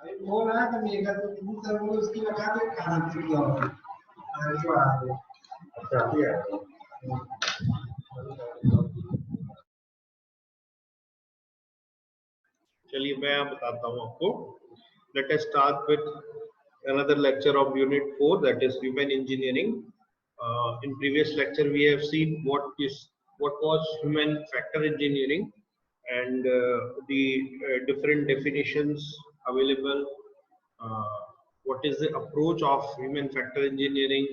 अरे फोन आया था मेरा तो किसी तरह वो उसकी लगा के खाना दिया होगा। अच्छा ठीक है। चलिए मैं बताता हूँ आपको. Let us start with another lecture of Unit 4, that is Human Engineering. In previous lecture we have seen what was human factor engineering and the different definitions available. What is the approach of human factor engineering,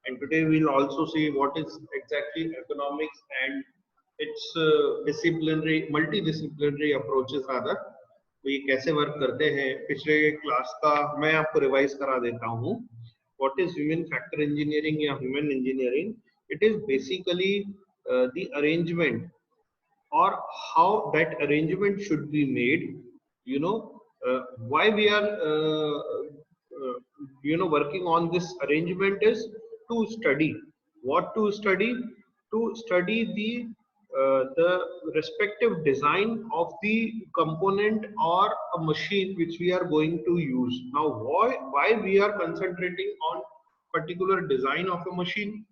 and today we'll also see what is exactly economics and its multidisciplinary approaches rather. तो ये कैसे work करते हैं पिछले class का मैं आपको revise करा देता हूँ. What is human factor engineering या human engineering? It is basically the arrangement or how that arrangement should be made, you know, why we are working on this arrangement is to study. What to study? To study the respective design of the component or a machine which we are going to use. Now why we are concentrating on particular design of a machine?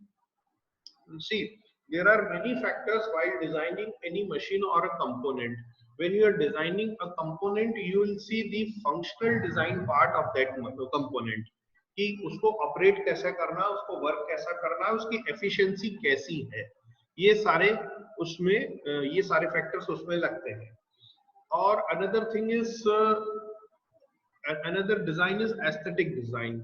See, there are many factors while designing any machine or a component. When you are designing a component, you will see the functional design part of that component. कि उसको operate कैसे करना, उसको work कैसा करना, उसकी efficiency कैसी है, ये सारे उसमें ये सारे फैक्टर्स उसमें लगते हैं. और another thing is another design is aesthetic design.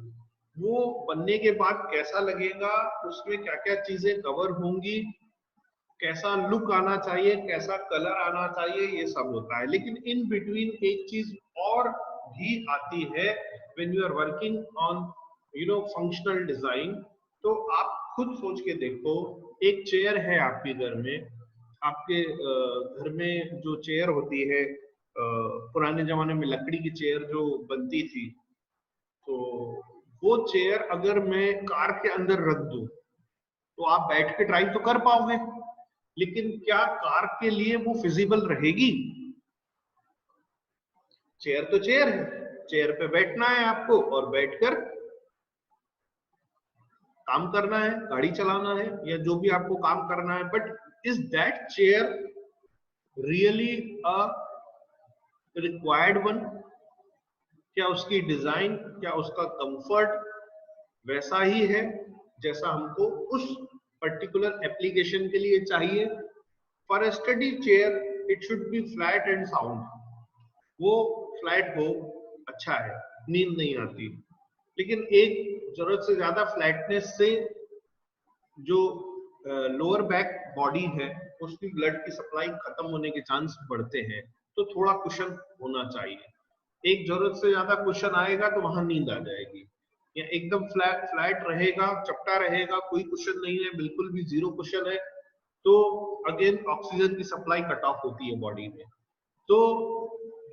वो बनने के बाद कैसा लगेगा, उसमें क्या क्या चीजें कवर होंगी, कैसा लुक आना चाहिए, कैसा कलर आना चाहिए, ये सब होता है. लेकिन इन बिटवीन एक चीज और भी आती है when you are working on functional design. तो आप खुद सोच के देखो, एक चेयर है आपके घर में, आपके घर में जो चेयर होती है, पुराने जमाने में लकड़ी की चेयर जो बनती थी, तो वो चेयर अगर मैं कार के अंदर रख दूं तो आप बैठ के ड्राइव तो कर पाओगे, लेकिन क्या कार के लिए वो फिजिबल रहेगी? चेयर तो चेयर है, चेयर पे बैठना है आपको और बैठकर काम करना है, गाड़ी चलाना है या जो भी आपको काम करना है. But is that chair really a required one? क्या उसकी डिजाइन, क्या उसका कंफर्ट वैसा ही है जैसा हमको उस पर्टिकुलर एप्लीकेशन के लिए चाहिए? For a study chair it should be flat and sound. वो फ्लैट हो, अच्छा है, नींद नहीं आती. लेकिन एक जरूरत से ज्यादा फ्लैटनेस से जो लोअर बैक बॉडी है उसकी ब्लड की सप्लाई खत्म होने के चांस बढ़ते हैं. तो थोड़ा कुशन होना चाहिए. एक जरूरत से ज्यादा कुशन आएगा तो वहां नींद आ जाएगी. या एकदम फ्लैट रहेगा, चपटा रहेगा, कोई कुशन नहीं है, बिल्कुल भी जीरो कुशन है, तो अगेन ऑक्सीजन की सप्लाई कट ऑफ होती है बॉडी में. तो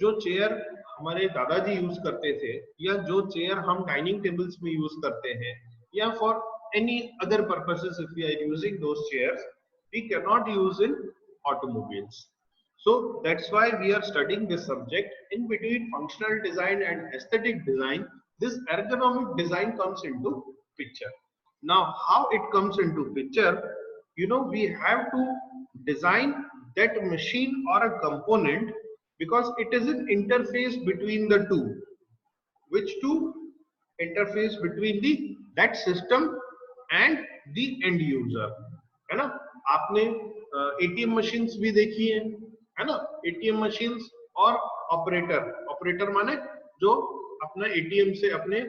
जो चेयर हमारे दादाजी यूज करते थे, या जो चेयर हम डाइनिंग टेबल्स में यूज करते हैं, या for any other purposes, if we are using those chairs, we cannot use in automobiles. So that's why we are studying this subject. In between functional design and aesthetic design, this ergonomic design comes into picture. Now how it comes into picture? We have to design that machine or a component because it is an interface between the two. Which two? Interface between that system and the and user, है ना. आपने ATM machines भी देखी है ना. ATM machines और operator माने जो अपना एटीएम से अपने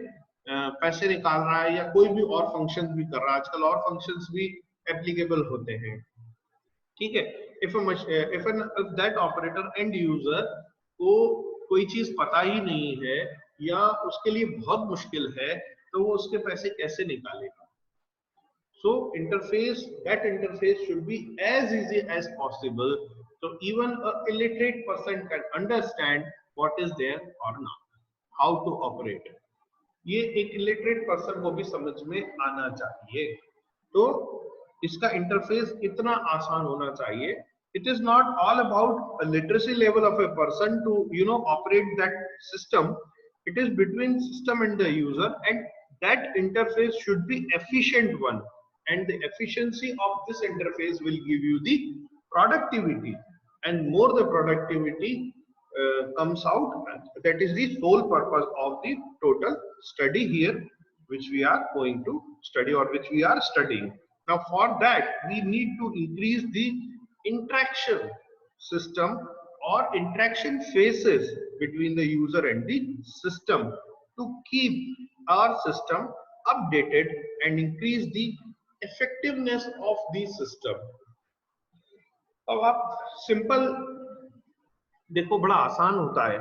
पैसे निकाल रहा है या कोई भी और फंक्शन भी कर रहा है. आजकल और फंक्शंस भी एप्लीकेबल होते हैं, ठीक है. If that operator and user को कोई चीज पता ही नहीं है या उसके लिए बहुत मुश्किल है, तो वो उसके पैसे कैसे निकालेगा? So that interface should be as easy as possible, so even a illiterate person can understand what is there or not, how to operate. ये एक illiterate person को भी समझ में आना चाहिए. तो इसका इंटरफेस इतना आसान होना चाहिए It is not all about a literacy level of a person to operate that system. It is between system and the user, and that interface should be efficient one, and the efficiency of this interface will give you the productivity, and more the productivity comes out. That is the sole purpose of the total study here, which we are going to study, or which we are studying. Now for that we need to increase the interaction system or interaction phases between the user and the system to keep our system updated and increase the effectiveness of the system. अब आप simple देखो, बड़ा आसान होता है।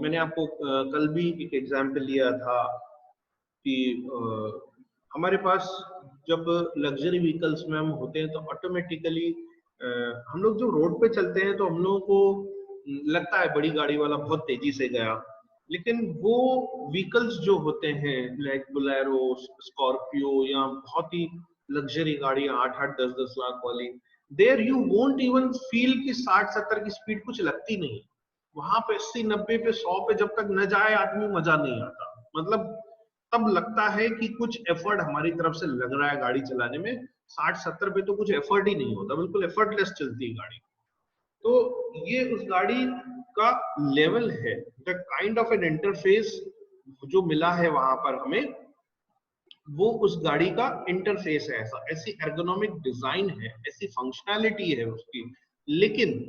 मैंने आपको कल भी एक एग्जाम्पल लिया था कि हमारे पास जब लग्जरी व्हीकल्स में हम होते हैं तो ऑटोमेटिकली हम लोग जो रोड पे चलते हैं तो हम लोगों को लगता है बड़ी गाड़ी वाला बहुत तेजी से गया, लेकिन वो व्हीकल्स जो होते हैं लाइक बोलेरो, स्कॉर्पियो या बहुत ही लग्जरी गाड़ियां 8-8, 10-10 लाख वाली, there you won't even feel कि 60-70 की स्पीड कुछ लगती नहीं। वहां पे 80-90 पे 100 पे जब तक न जाए आदमी मजा नहीं आता। मतलब तब लगता है कि कुछ एफर्ट हमारी तरफ से लग रहा है गाड़ी चलाने में। 60-70 पे तो कुछ एफर्ट ही नहीं होता, बिल्कुल एफर्टलेस चलती है गाड़ी। तो ये उस गाड़ी का लेवल है, the kind of N interface जो मिला है वहां पर हमें, वो उस गाड़ी का इंटरफेस है, ऐसी एर्गोनॉमिक डिजाइन है, ऐसी फंक्शनैलिटी है उसकी। लेकिन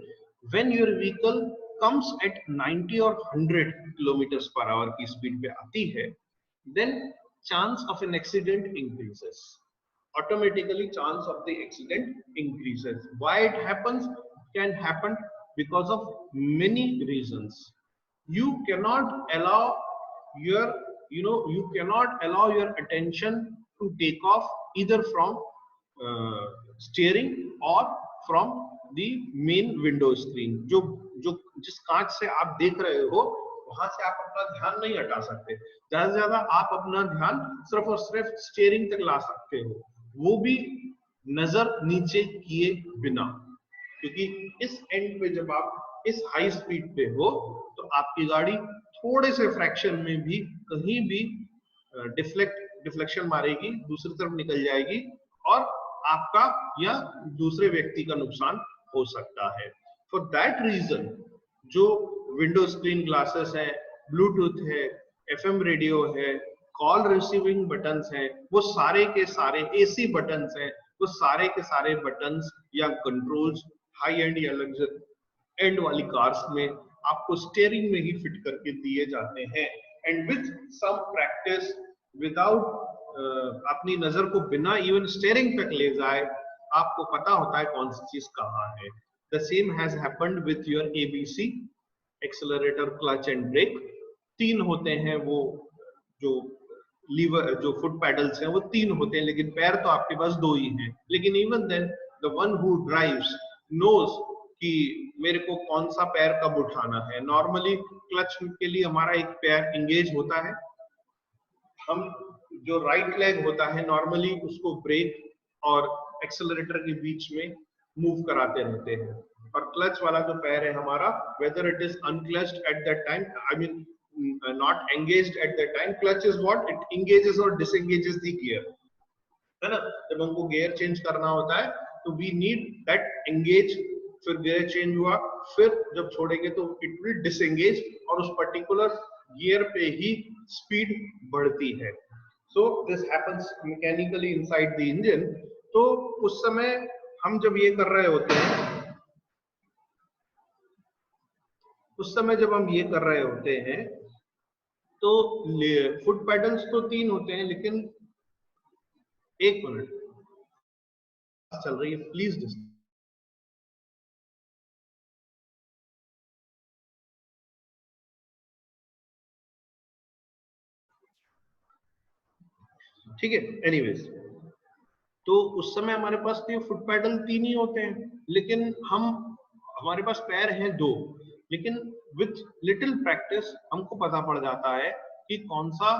when your vehicle comes at 90 और 100 किलोमीटर पर आवर की स्पीड पे आती है, then chance of an accident increases. Automatically chance of the accident increases. Why it happens? Can happen because of many reasons. You cannot allow your you cannot allow your attention to take off either from steering or from the main window screen. जो जिस कांच से आप देख रहे हो वहां से आप अपना ध्यान नहीं हटा सकते। ज्यादा से ज्यादा आप अपना ध्यान सिर्फ और सिर्फ स्टीयरिंग तक ला सकते हो, वो भी नजर नीचे किए बिना, क्योंकि इस एंड पे जब आप इस हाई स्पीड पे हो तो आपकी गाड़ी थोड़े से फ्रैक्शन में भी कहीं भी डिफ्लेक्शन मारेगी, दूसरी तरफ निकल जाएगी और आपका या दूसरे व्यक्ति का नुकसान हो सकता है। फॉर दैट रीजन जो विंडो स्क्रीन ग्लासेस है, ब्लूटूथ है, एफएम रेडियो है, कॉल रिसीविंग बटन्स हैं, वो सारे के सारे एसी बटन्स हैं, वो सारे के सारे बटन्स या कंट्रोल्स हाई एंड या लग्जरी एंड वाली कार्स में आपको स्टीयरिंग में ही फिट करके दिए जाते हैं। And with some practice, without अपनी नजर को बिना इवन स्टीयरिंग तक ले जाए, आपको पता होता है कौन सी चीज कहाँ है। The same has happened with your ABC, accelerator, clutch and brake. तीन होते हैं वो जो लीवर, जो फुट पैडल्स हैं वो तीन होते हैं, लेकिन पैर तो आपके पास दो ही हैं। लेकिन even then the one who drives knows कि मेरे को कौन सा पैर कब उठाना है। नॉर्मली क्लच के लिए हमारा एक पैर एंगेज होता है, हम जो राइट लेग होता है नॉर्मली उसको ब्रेक और एक्सेलरेटर के बीच में मूव कराते रहते हैं। और क्लच वाला जो पैर है हमारा, whether it is unclutched at that time, I mean not engaged at that time, clutch is what it engages और डिसएंगेजेस द गियर, है ना। जब हमको गियर चेंज करना होता है तो वी नीड दैट एंगेज, फिर गियर चेंज हुआ, फिर जब छोड़ेंगे तो इट विल डिसएंगेज और उस पर्टिकुलर गियर पे ही स्पीड बढ़ती है। So this happens mechanically inside the engine. तो उस समय हम जब ये कर रहे होते हैं, उस समय जब हम ये कर रहे होते हैं तो फुट पैडल्स तो तीन होते हैं, लेकिन एक मिनट चल रही है, प्लीज। ठीक है, एनीवेज, तो उस समय हमारे पास तो फुट पैडल तीन ही होते हैं, लेकिन हमारे पास पैर हैं दो। लेकिन विथ लिटिल प्रैक्टिस हमको पता पड़ जाता है कि कौन सा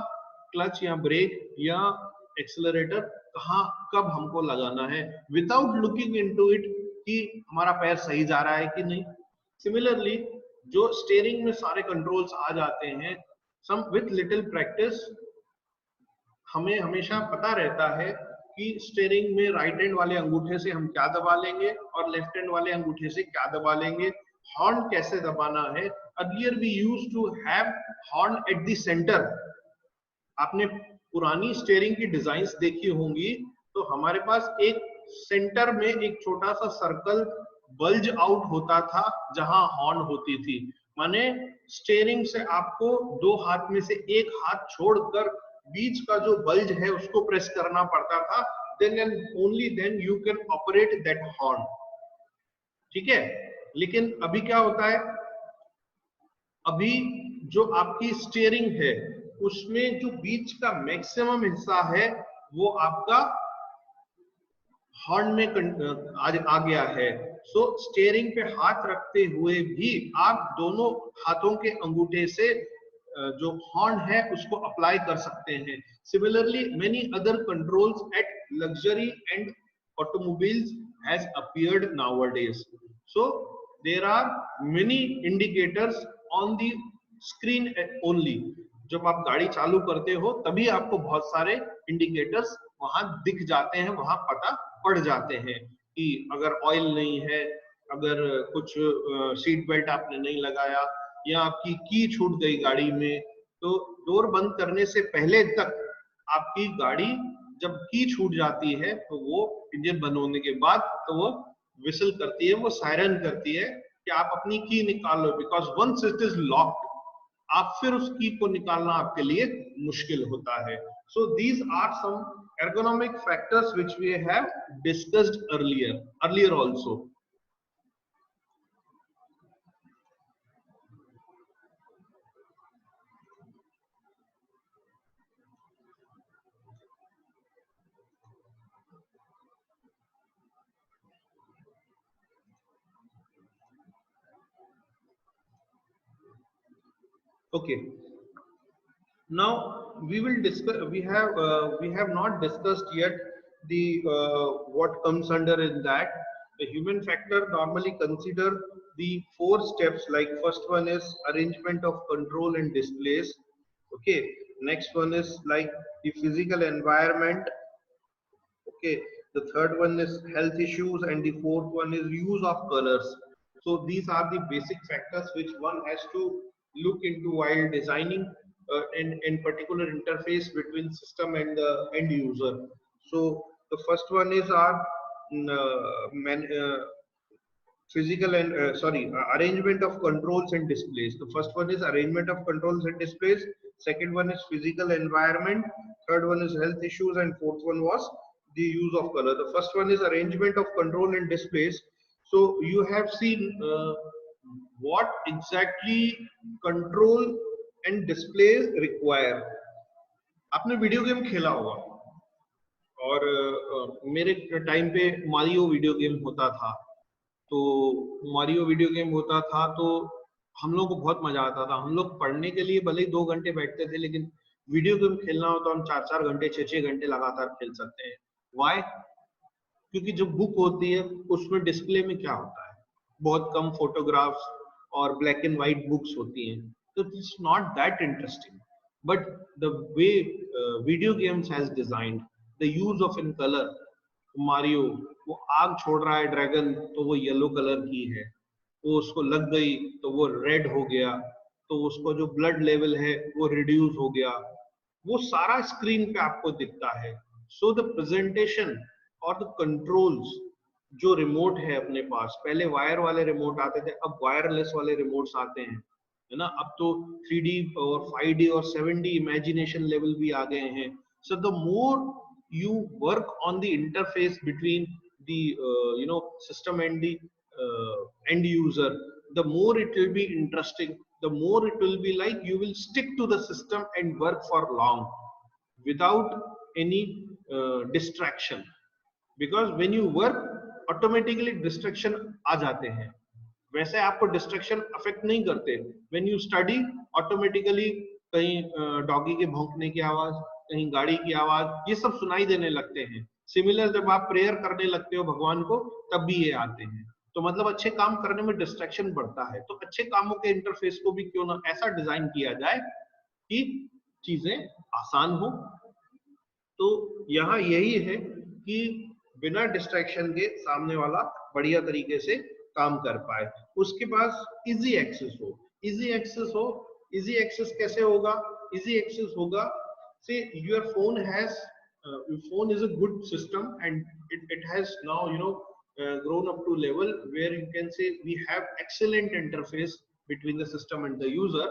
क्लच या ब्रेक या एक्सेलरेटर कहाँ कब हमको लगाना है, विदाउट लुकिंग इनटू इट कि हमारा पैर सही जा रहा है कि नहीं। सिमिलरली जो स्टीयरिंग में सारे कंट्रोल्स आ जाते हैं, सम विथ लिटिल प्रैक्टिस हमें हमेशा पता रहता है कि स्टीयरिंग में राइट हैंड वाले अंगूठे से हम क्या दबा लेंगे और लेफ्ट हैंड वाले अंगूठे से क्या दबा लेंगे, हॉर्न कैसे दबाना है। Earlier we used to have horn at the centre. आपने पुरानी स्टीयरिंग की डिजाइन्स देखी होंगी तो हमारे पास एक सेंटर में एक छोटा सा सर्कल बल्ज आउट होता था जहां हॉर्न होती थी। माने स्टीयरिंग से आपको दो हाथ में से एक हाथ छोड़कर बीच का जो बल्ज है उसको प्रेस करना पड़ता था, then and only then you can operate that horn. ठीक है, लेकिन अभी क्या होता है, अभी जो आपकी स्टीयरिंग है उसमें जो बीच का मैक्सिमम हिस्सा है वो आपका हॉर्न में आ गया है। सो स्टीयरिंग पे हाथ रखते हुए भी आप दोनों हाथों के अंगूठे से जो हॉर्न है उसको अप्लाई कर सकते हैं। Similarly many other controls at luxury and automobiles has appeared nowadays. So there are many indicators on the screen only. जब आप गाड़ी चालू करते हो तभी आपको बहुत सारे इंडिकेटर्स वहां दिख जाते हैं, वहां पता पड़ जाते हैं कि अगर ऑयल नहीं है, अगर कुछ सीट बेल्ट आपने नहीं लगाया या आपकी की छूट गई गाड़ी में, तो डोर बंद करने से पहले तक आपकी गाड़ी जब की छूट जाती है तो वो इंजन बंद होने के बाद तो वो विसल करती है, वो सायरन करती है कि आप अपनी की निकाल लो, because once it is locked आप फिर उस की को निकालना आपके लिए मुश्किल होता है। So these are some ergonomic factors which we have discussed earlier also. Okay, now we will discuss, we have not discussed yet the what comes under in that. The human factor normally consider the 4 steps, like first one is arrangement of control and displays. Okay, next one is like the physical environment. Okay, the third one is health issues, and the fourth one is use of colors. So these are the basic factors which one has to look into while designing in particular interface between system and the end user. So the first one is our physical and arrangement of controls and displays. The first one is arrangement of controls and displays, second one is physical environment, third one is health issues, and fourth one was the use of color. The first one is arrangement of control and displays. So you have seen what exactly control and displays require. आपने video game खेला होगा, और मेरे time पे Mario video game होता था, तो Mario video game होता था तो हम लोग को बहुत मजा आता था। हम लोग पढ़ने के लिए भले ही 2 घंटे बैठते थे, लेकिन वीडियो गेम खेलना हो तो हम 4-4 घंटे 6-6 घंटे लगातार खेल सकते हैं। व्हाई? क्योंकि जो बुक होती है उसमें डिस्प्ले में क्या होता है, बहुत कम फोटोग्राफ्स और ब्लैक एंड व्हाइट बुक्स होती हैं, तो it's not that interesting. But the way video games has designed the use of in colour, Mario वो आग छोड़ रहा है ड्रैगन तो वो येलो कलर की है, वो उसको लग गई तो वो रेड हो गया, तो उसको जो ब्लड लेवल है वो रिड्यूस हो गया, वो सारा स्क्रीन पे आपको दिखता है। सो द प्रेजेंटेशन और द कंट्रोल्स जो रिमोट है अपने पास, पहले वायर वाले रिमोट आते थे, अब वायरलेस वाले रिमोट्स आते हैं, है ना। अब तो 3D और 5D और 7D इमेजिनेशन लेवल भी आ गए हैं। So the more you work on the interface between the system and the end user, the more it will be interesting, the more it will be like you will stick to the system and work for long without any distraction, because when you work automatically distraction आ जाते हैं। वैसे आपको distraction affect नहीं करते। When you study automatically कहीं doggy के भौंकने की आवाज, कहीं गाड़ी की आवाज, ये सब सुनाई देने लगते हैं। सिमिलर जब आप प्रेयर करने लगते हो भगवान को तब भी ये आते हैं। तो मतलब अच्छे काम करने में डिस्ट्रैक्शन बढ़ता है, तो अच्छे कामों के इंटरफेस को भी क्यों ना ऐसा डिजाइन किया जाए कि चीजें आसान हो। तो यहाँ यही है कि बिना डिस्ट्रैक्शन के सामने वाला बढ़िया तरीके से काम कर पाए, उसके पास इजी एक्सेस हो। इजी एक्सेस हो, इजी एक्सेस कैसे होगा? इजी एक्सेस होगा से your phone has your phone is a good system and it has now grown up to level where you can say we have excellent interface between the system and the user.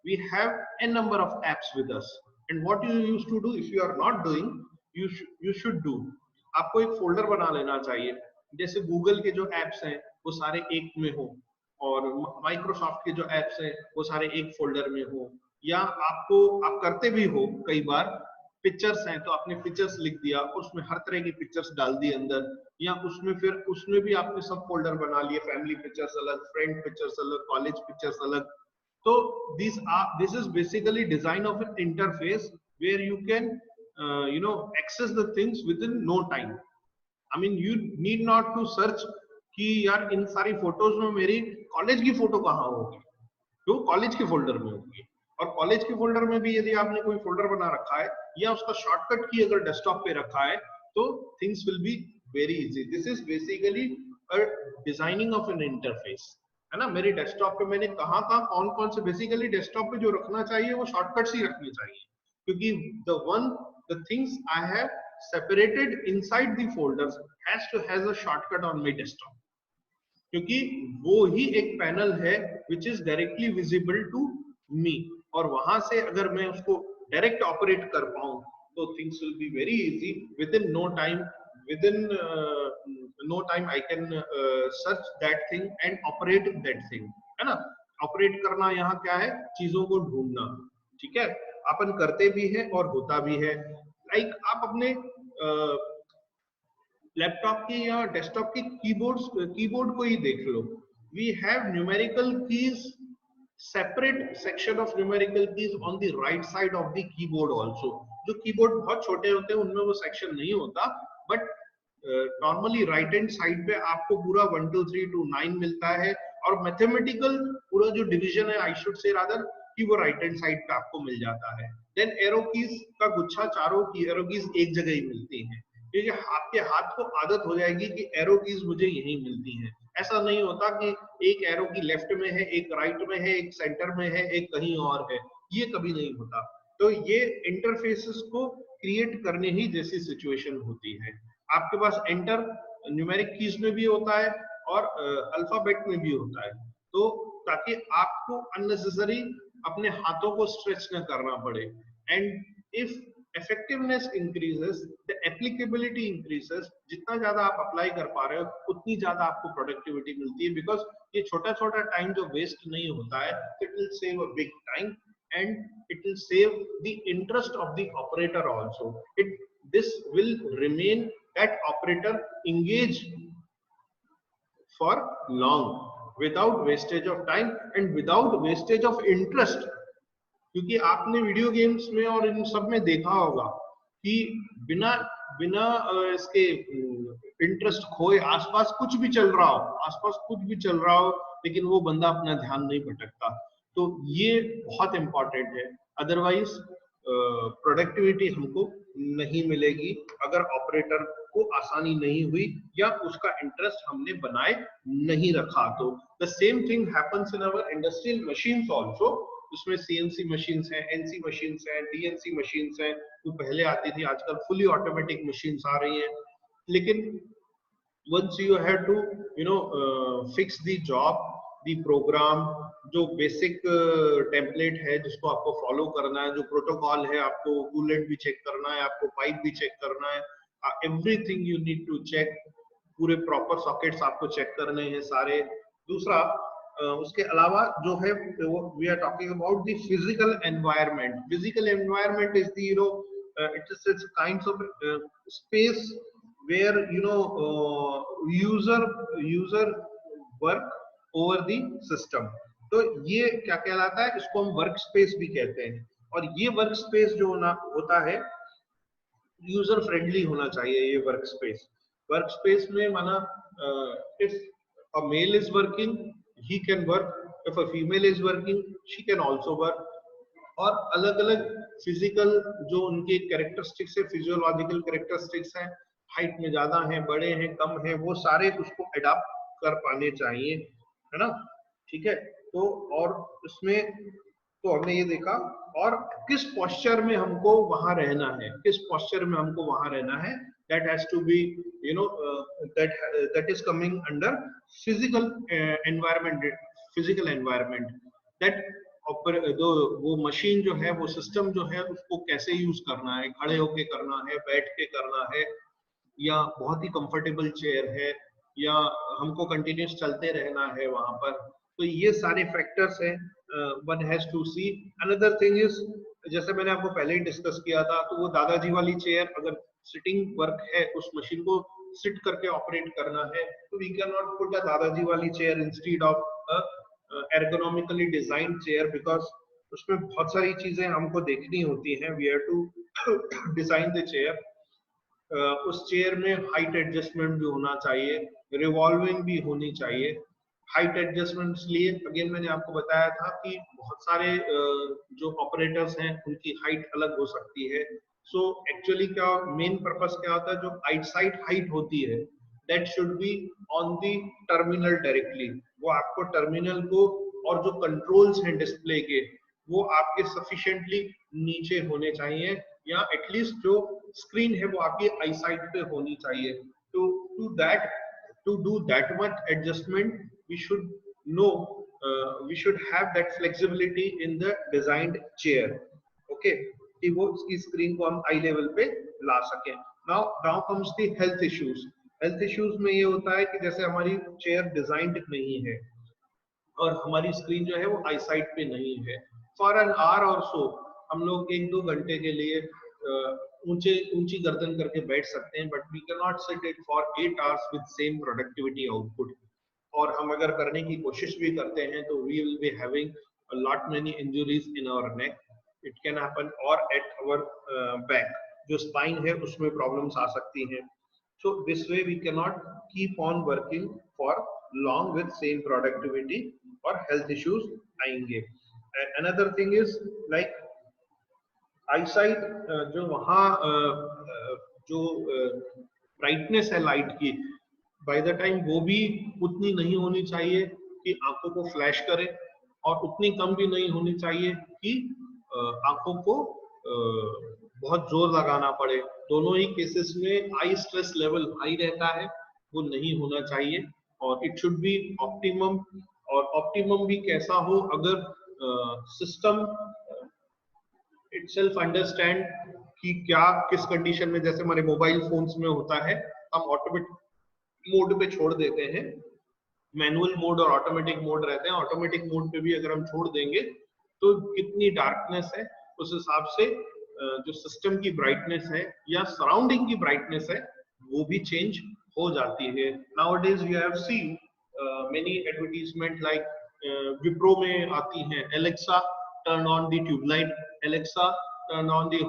We have a number of apps with us, and what you used to do, if you are not doing, you should do. आपको एक folder बना लेना चाहिए, जैसे Google के जो apps हैं वो सारे एक में हो, और माइक्रोसॉफ्ट के जो एप्स हैं वो सारे एक फोल्डर में हो, या आप करते भी हो कई बार, पिक्चर्स हैं तो आपने पिक्चर्स लिख दिया, उसमें हर तरह की पिक्चर्स डाल दी अंदर, या उसमें भी आपने सब फोल्डर बना लिए, फैमिली पिक्चर्स अलग, फ्रेंड पिक्चर्स अलग, कॉलेज पिक्चर्स अलग। तो this is basically design of an interface where you can access the things within no time. I mean you need not to search कि यार इन सारी फोटोज में मेरी कॉलेज की फोटो कहाँ होगी, तो कॉलेज के फोल्डर में होगी। और कॉलेज के फोल्डर में भी यदि आपने कोई फोल्डर बना रखा है या उसका शॉर्टकट की अगर डेस्कटॉप पे रखा है तो things will be very easy. This is basically a designing of N interface, है ना। मेरे डेस्कटॉप पे मैंने कहाँ कौन कौन से, बेसिकली डेस्कटॉप पे जो रखना चाहिए वो शॉर्टकट्स ही रखनी चाहिए, क्योंकि the things I have separated inside the folders has a shortcut on my desktop, क्योंकि वो ही एक पैनल है which is directly visible to me, और वहां से अगर मैं उसको डायरेक्ट ऑपरेट कर पाऊं तो things will be very easy, within no time I can search that thing and operate that thing, है ना। ऑपरेट करना यहाँ क्या है, चीजों को ढूंढना, ठीक है, अपन करते भी है और होता भी है। लाइक आप अपने लैपटॉप की या डेस्कटॉप की कीबोर्ड को ही देख लो। We have numerical keys, separate section of numerical keys on the right side of the keyboard also. जो कीबोर्ड बहुत छोटे होते हैं उनमें वो सेक्शन नहीं होता, but normally right hand side पे आपको पूरा 1 2 3 to 9 मिलता है, और मैथमेटिकल पूरा जो डिवीजन है, आई शुड से रादर, कि वो राइट हैंड साइड पे आपको मिल जाता है। देन एरो कीज का गुच्छा, चारों की एरो कीज एक जगह ही मिलती हैं, क्योंकि आपके हाथ को आदत हो जाएगी कि एरो कीज मुझे यहीं मिलती हैं। ऐसा नहीं होता कि एक एरो की लेफ्ट में है, एक राइट में है, एक सेंटर में है, एक कहीं और है, ये कभी नहीं होता। तो ये इंटरफेसेस को क्रिएट करने ही जैसी सिचुएशन होती है। आपके पास एंटर न्यूमेरिक कीज में भी होता है और अल्फाबेट में भी होता है, तो ताकि आपको अननेसेसरी अपने हाथों को स्ट्रेच न करना पड़े। And if effectiveness increases, the applicability increases, जितना ज्यादा आप अप्लाई कर पा रहे हो उतनी ज्यादा आपको प्रोडक्टिविटी मिलती है, बिकॉज ये छोटा छोटा टाइम जो वेस्ट नहीं होता है, it will save a big time and it will save the interest of the operator also. This will remain that operator engage for long without wastage of time and without wastage of interest। क्योंकि आपने video games में और इन सब में देखा होगा कि बिना बिना इसके इंटरेस्ट खोए आसपास कुछ भी चल रहा हो, लेकिन वो बंदा अपना ध्यान नहीं भटकता। तो ये बहुत इंपॉर्टेंट है, अदरवाइज प्रोडक्टिविटी हमको नहीं मिलेगी अगर ऑपरेटर को आसानी नहीं हुई या उसका इंटरेस्ट हमने बनाए नहीं रखा। तो the same thing happens in our industrial machines also. उसमें सीएनसी मशीन्स हैं, एनसी मशीन्स हैं, डीएनसी मशीन्स हैं, वो पहले आती थी, आजकल फुली ऑटोमेटिक मशीन्स आ रही हैं। लेकिन once you have to fix the job, the program, जो बेसिक टेम्पलेट है जिसको आपको फॉलो करना है, जो प्रोटोकॉल है, आपको कूलेंट भी चेक करना है, आपको पाइप भी चेक करना है, everything you need to check, पूरे प्रॉपर सॉकेट्स आपको चेक करने हैं सारे। दूसरा उसके अलावा जो है we are talking about the physical environment. Physical environment is the it is kinds of space where user work over the system। तो ये क्या कहलाता है, इसको हम वर्क स्पेस भी कहते हैं। और ये वर्क स्पेस जो होता है यूजर फ्रेंडली होना चाहिए ये वर्क स्पेस। वर्क स्पेस में माना if a male is working he can work, if a female is working she can also work, और अलग अलग फिजिकल जो उनके कैरेक्टरिस्टिक्स है, फिजियोलॉजिकल कैरेक्टरिस्टिक्स हैं, हाइट में ज्यादा हैं, बड़े हैं, कम हैं, वो सारे उसको अडॉप्ट कर पाने चाहिए, है ना। ठीक है, तो और उसमें तो हमने ये देखा, और किस पोस्चर में हमको वहां रहना है, किस पोस्चर में हमको वहां रहना है, that has to be you know that is coming under physical environment, physical environment, that दो वो मशीन जो है, वो सिस्टम जो है, उसको कैसे यूज करना है, खड़े होके करना है, बैठ के करना है, या बहुत ही कंफर्टेबल चेयर है, या हमको कंटिन्यूस चलते रहना है वहां पर। तो ये सारे फैक्टर्स हैं, one has to see. Another thing is, जैसे मैंने आपको पहले ही डिस्कस किया था, तो वो दादाजी वाली चेयर, अगर सिटिंग वर्क है, उस मशीन को सिट करके ऑपरेट करना है, तो we can not put a दादाजी वाली chair instead of ergonomically designed chair, because उसमें बहुत सारी चीजें हमको देखनी होती हैं, we have to design the chair। उस चेयर में हाइट एडजस्टमेंट भी होना चाहिए, रिवॉल्विंग भी होनी चाहिए। हाइट एडजस्टमेंट लिए अगेन मैंने आपको बताया था कि बहुत सारे जो ऑपरेटर्स हैं उनकी हाइट अलग हो सकती है। सो एक्चुअली क्या मेन पर्पस क्या होता है, जो आइटसाइड हाइट होती है that should be on the terminal directly, वो आपको टर्मिनल को, और जो कंट्रोल्स हैं डिस्प्ले के, वो आपके सफिशिएंटली नीचे होने चाहिए, या एटलीस्ट जो स्क्रीन है वो आपकी आई साइड पे होनी चाहिए। तो to do that much adjustment we should know, we should have that flexibility in the designed chair, okay, कि वो उसकी स्क्रीन को हम आई लेवल पे ला सकें। now comes the health issues। Health issues में ये होता है कि जैसे हमारी चेयर डिजाइंड नहीं है और हमारी स्क्रीन जो है वो आई साइड पे नहीं है, फॉर एन आवर और सो हम लोग 1-2 घंटे के लिए ऊंची गर्दन करके बैठ सकते हैं, but we can not sit it for 8 hours with same productivity output. और हम अगर करने की कोशिश भी करते हैं तो we will be having a lot many injuries in our neck, it can happen, और एट आवर बैक, जो स्पाइन है उसमें प्रॉब्लम्स आ सकती हैं। So this way we cannot keep on working for long with same productivity, और health issues आएंगे। Another thing is like eyesight, जो वहाँ जो ब्राइटनेस है लाइट की, बाय द टाइम वो भी उतनी नहीं होनी चाहिए कि आंखों को फ्लैश करे, और उतनी कम भी नहीं होनी चाहिए कि आंखों को बहुत जोर लगाना पड़े। दोनों ही केसेस में आई स्ट्रेस लेवल हाई रहता है, वो नहीं होना चाहिए, और इट शुड बी ऑप्टिमम। और ऑप्टिमम भी कैसा हो, अगर सिस्टम इटसेल्फ अंडरस्टैंड कि क्या किस कंडीशन में, जैसे हमारे मोबाइल फोन्स में होता है, हम ऑटोमेटिक मोड पे छोड़ देते हैं, मैनुअल मोड और ऑटोमेटिक मोड रहते हैं। ऑटोमेटिक मोड पे भी अगर हम छोड़ देंगे तो कितनी डार्कनेस है उस हिसाब से जो सिस्टम की ब्राइटनेस है या सराउंडिंग की ब्राइटनेस है वो भी चेंज हो जाती है। Nowadays we have seen many advertisement like Wipro में आती हैं, Alexa turn on the tubelight, Alexa turn on the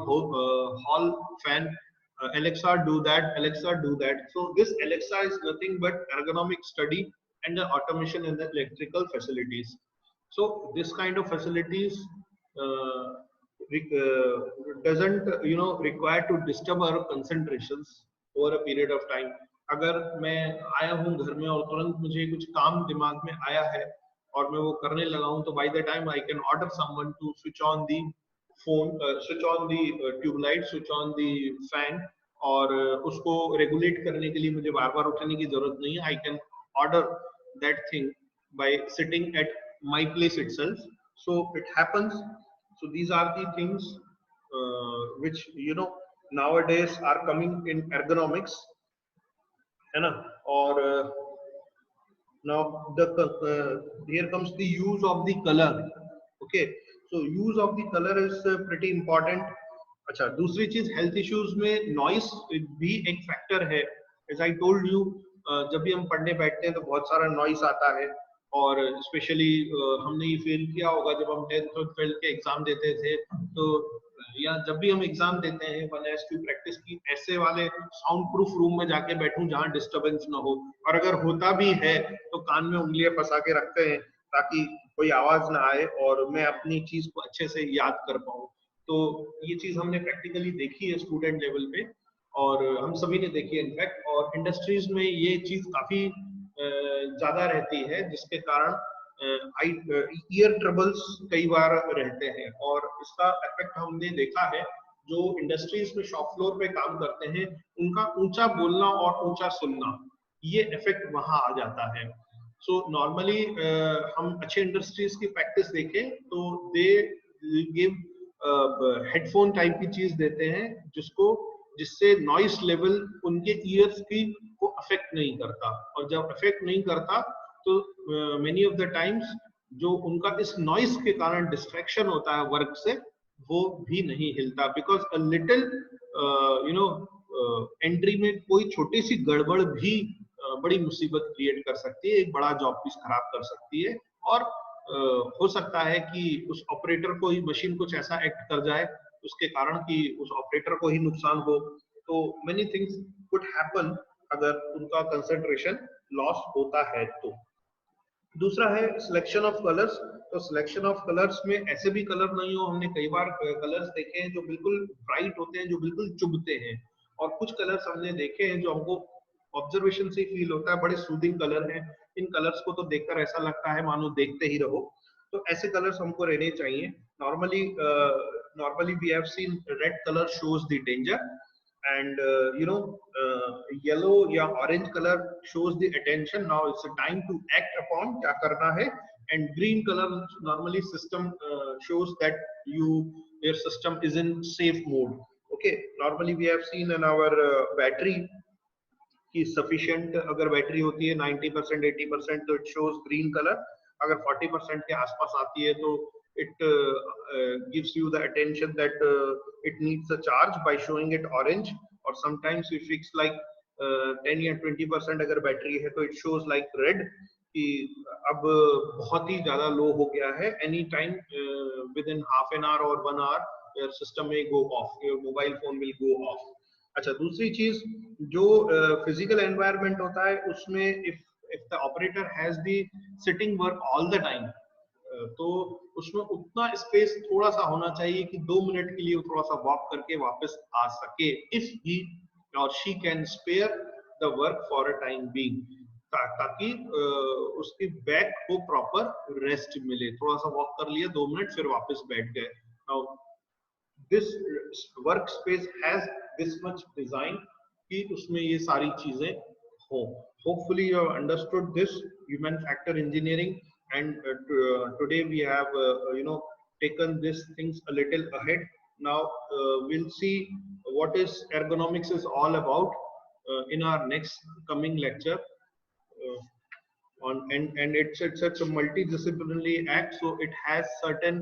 hall fan, Alexa do that, Alexa do that. So this Alexa is nothing but ergonomic study and the automation in the electrical facilities. So this kind of facilities doesn't require to disturb our concentrations over a period of time. अगर मैं आया हूँ घर में और तुरंत मुझे कुछ काम दिमाग में आया है और मैं वो करने लगा हूँ, तो by the time I can order someone to switch on the phone, switch on the tube light, switch on the fan, और उसको रेगुलेट करने के लिए मुझे बार बार उठने की जरूरत नहीं है। I can order that thing by sitting at my place itself, so it happens. So these are the things which nowadays are coming in ergonomics, है ना। और now here comes the use of the color, okay, so use of the color is pretty important। अच्छा, दूसरी चीज health issues में noise भी एक factor है। एज आई टोल्ड यू, जब भी हम पढ़ने बैठते हैं तो बहुत सारा नॉइस आता है, और स्पेशली हमने ये फील किया होगा जब हम 10th और 12th के एग्जाम देते थे, तो या जब भी हम एग्जाम देते हैं 1S की प्रैक्टिस की, ऐसे वाले साउंड प्रूफ रूम में जाके बैठूं जहां डिस्टरबेंस ना हो, और अगर होता भी है तो कान में उंगलियां फंसा के रखते हैं ताकि कोई आवाज ना आए और मैं अपनी चीज को अच्छे से याद कर पाऊं। तो ये चीज हमने प्रैक्टिकली देखी है स्टूडेंट लेवल पे, और हम सभी ने देखी है इनफैक्ट, और इंडस्ट्रीज में ये चीज काफी ज्यादा रहती है, जिसके कारण ईयर ट्रबल्स कई बार रहते हैं। और इसका इफेक्ट हमने देखा है, जो इंडस्ट्रीज में शॉप फ्लोर पे काम करते हैं उनका ऊंचा बोलना और ऊंचा सुनना, ये इफेक्ट वहां आ जाता है। सो नॉर्मली हम अच्छे इंडस्ट्रीज की प्रैक्टिस देखें तो दे गिव हेडफोन टाइप की चीज देते हैं जिससे नॉइस लेवल उनके ईयर्स की को अफेक्ट नहीं करता, और जब अफेक्ट नहीं करता तो मेनी ऑफ द टाइम्स जो उनका इस नॉइस के कारण डिस्ट्रैक्शन होता है वर्क से, वो भी नहीं हिलता। बिकॉज अ लिटिल एंट्री में कोई छोटी सी गड़बड़ भी बड़ी मुसीबत क्रिएट कर सकती है, एक बड़ा जॉब पीस खराब कर सकती है, और हो सकता है कि उस ऑपरेटर को ही मशीन कुछ ऐसा एक्ट कर जाए उसके कारण कि उस ऑपरेटर को ही नुकसान हो। तो मेनी थिंग्स कुड हैपन अगर उनका कंसंट्रेशन लॉस होता है तो। दूसरा है सिलेक्शन ऑफ कलर्स। तो सिलेक्शन ऑफ कलर्स में ऐसे भी कलर नहीं हो, हमने कई बार कलर्स देखे हैं जो बिल्कुल ब्राइट होते हैं, जो बिल्कुल चुभते हैं, और कुछ कलर्स हमने देखे हैं जो हमको ऑब्जर्वेशन से फील होता है बड़े सूदिंग कलर हैं, इन कलर्स को तो देखकर ऐसा लगता है मानो देखते ही रहो। तो ऐसे कलर्स हमको रहने चाहिए। Normally we have seen red colour shows the danger, and yellow या orange color shows the attention, now it's a time to act upon, क्या करना है। and green color normally system shows that your system is in safe mode। okay, normally we have seen in our battery कि sufficient अगर battery होती है 90% 80% तो it shows green color, अगर 40% के आसपास आती है तो it gives you the attention that it needs a charge by showing it orange, or sometimes we fix like 10 या 20% अगर बैटरी है तो it shows like red कि अब बहुत ही ज्यादा लो हो गया है, any time within half an hour or 1 hour your system may go off, your mobile phone will go off। अच्छा, दूसरी चीज जो फिजिकल एनवायरनमेंट होता है उसमें if the operator has the sitting work all the time, तो उसमें उतना स्पेस थोड़ा सा होना चाहिए कि 2 मिनट के लिए थोड़ा सा वॉक करके वापस आ सके, इफ ही और she can spare the work for a time being, ताकि उसकी बैक को प्रॉपर रेस्ट मिले। थोड़ा सा वॉक कर लिया 2 मिनट, फिर वापस बैठ गए। Now this work space has this much design कि उसमें ये सारी चीजें हो। Hopefully you have understood this human factor engineering, and today we have taken these things a little ahead. Now we'll see what is ergonomics is all about in our next coming lecture, and it's such a multidisciplinary act, so it has certain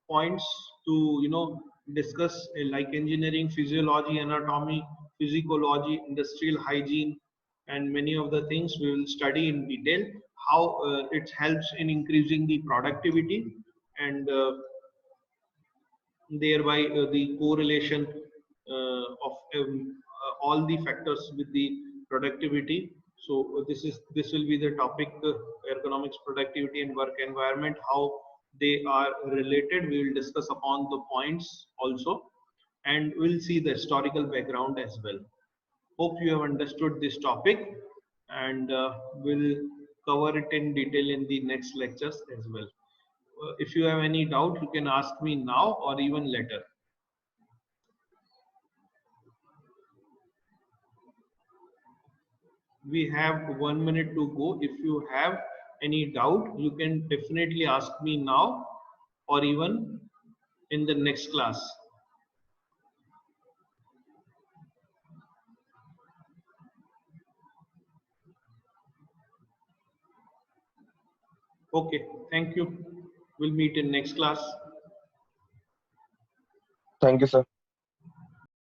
points to discuss, like engineering, physiology, anatomy, physiology, industrial hygiene, and many of the things we will study in detail, how it helps in increasing the productivity, and thereby the correlation of all the factors with the productivity. So this will be the topic, ergonomics, productivity and work environment, how they are related. We will discuss upon the points also, and we'll see the historical background as well. Hope you have understood this topic, and we'll cover it in detail in the next lectures as well. If you have any doubt, you can ask me now or even later. We have 1 minute to go. If you have any doubt, you can definitely ask me now or even in the next class. Okay, thank you. We'll meet in next class. Thank you, sir.